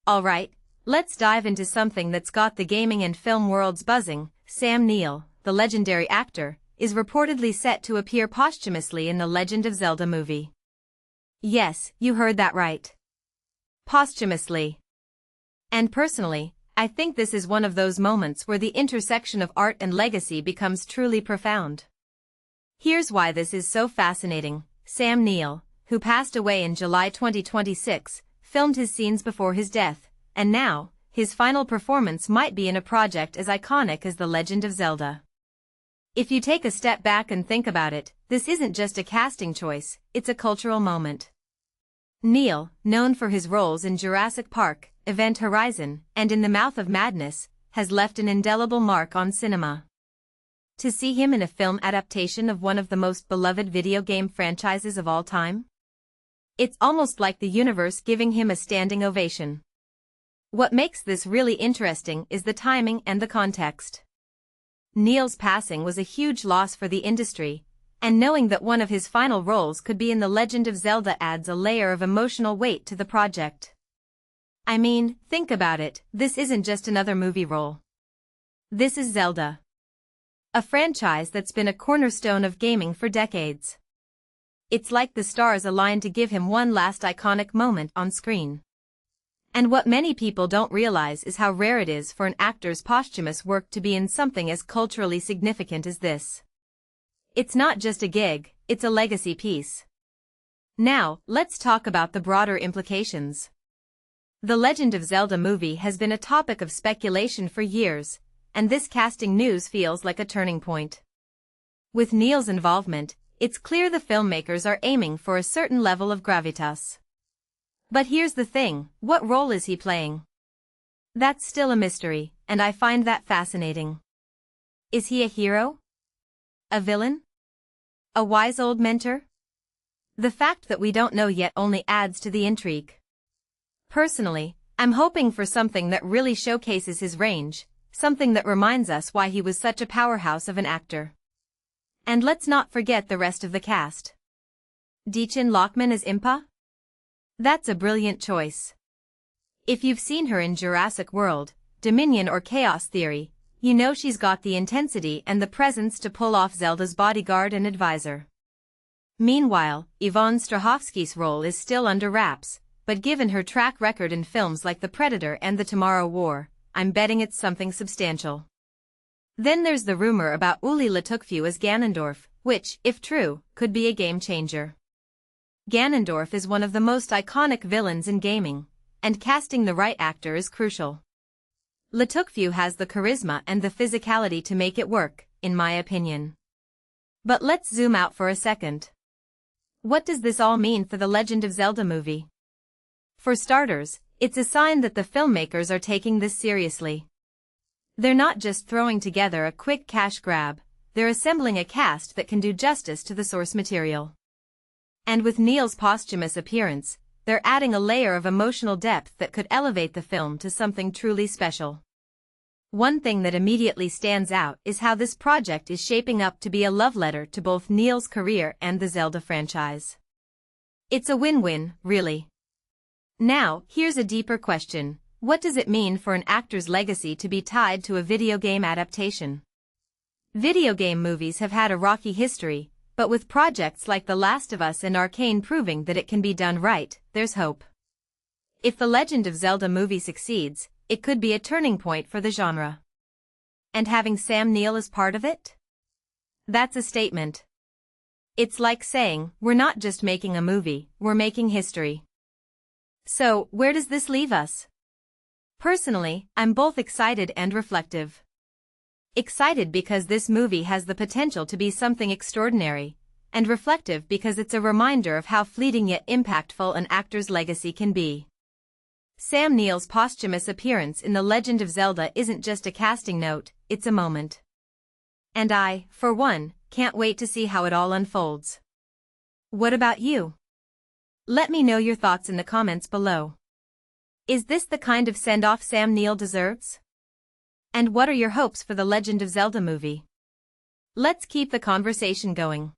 Alright, let's dive into something that's got the gaming and film worlds buzzing. Sam Neill, the legendary actor, is reportedly set to appear posthumously in the Legend of Zelda movie. Yes, you heard that right. Posthumously. And personally, I think this is one of those moments where the intersection of art and legacy becomes truly profound. Here's why this is so fascinating. Sam Neill, who passed away in July 2026, filmed his scenes before his death, and now, his final performance might be in a project as iconic as The Legend of Zelda. If you take a step back and think about it, this isn't just a casting choice, it's a cultural moment. Neill, known for his roles in Jurassic Park, Event Horizon, and In the Mouth of Madness, has left an indelible mark on cinema. To see him in a film adaptation of one of the most beloved video game franchises of all time? It's almost like the universe giving him a standing ovation. What makes this really interesting is the timing and the context. Neill's passing was a huge loss for the industry, and knowing that one of his final roles could be in The Legend of Zelda adds a layer of emotional weight to the project. I mean, think about it, this isn't just another movie role. This is Zelda. A franchise that's been a cornerstone of gaming for decades. It's like the stars aligned to give him one last iconic moment on screen. And what many people don't realize is how rare it is for an actor's posthumous work to be in something as culturally significant as this. It's not just a gig, it's a legacy piece. Now, let's talk about the broader implications. The Legend of Zelda movie has been a topic of speculation for years, and this casting news feels like a turning point. With Neill's involvement, it's clear the filmmakers are aiming for a certain level of gravitas. But here's the thing, what role is he playing? That's still a mystery, and I find that fascinating. Is he a hero? A villain? A wise old mentor? The fact that we don't know yet only adds to the intrigue. Personally, I'm hoping for something that really showcases his range, something that reminds us why he was such a powerhouse of an actor. And let's not forget the rest of the cast. Dichen Lachman as Impa? That's a brilliant choice. If you've seen her in Jurassic World, Dominion or Chaos Theory, you know she's got the intensity and the presence to pull off Zelda's bodyguard and advisor. Meanwhile, Yvonne Strahovski's role is still under wraps, but given her track record in films like The Predator and The Tomorrow War, I'm betting it's something substantial. Then there's the rumor about Uli Latukfu as Ganondorf, which, if true, could be a game-changer. Ganondorf is one of the most iconic villains in gaming, and casting the right actor is crucial. Latukfu has the charisma and the physicality to make it work, in my opinion. But let's zoom out for a second. What does this all mean for the Legend of Zelda movie? For starters, it's a sign that the filmmakers are taking this seriously. They're not just throwing together a quick cash grab, they're assembling a cast that can do justice to the source material. And with Neill's posthumous appearance, they're adding a layer of emotional depth that could elevate the film to something truly special. One thing that immediately stands out is how this project is shaping up to be a love letter to both Neill's career and the Zelda franchise. It's a win-win, really. Now, here's a deeper question. What does it mean for an actor's legacy to be tied to a video game adaptation? Video game movies have had a rocky history, but with projects like The Last of Us and Arcane proving that it can be done right, there's hope. If The Legend of Zelda movie succeeds, it could be a turning point for the genre. And having Sam Neill as part of it? That's a statement. It's like saying, we're not just making a movie, we're making history. So, where does this leave us? Personally, I'm both excited and reflective. Excited because this movie has the potential to be something extraordinary, and reflective because it's a reminder of how fleeting yet impactful an actor's legacy can be. Sam Neill's posthumous appearance in The Legend of Zelda isn't just a casting note, it's a moment. And I, for one, can't wait to see how it all unfolds. What about you? Let me know your thoughts in the comments below. Is this the kind of send-off Sam Neill deserves? And what are your hopes for the Legend of Zelda movie? Let's keep the conversation going.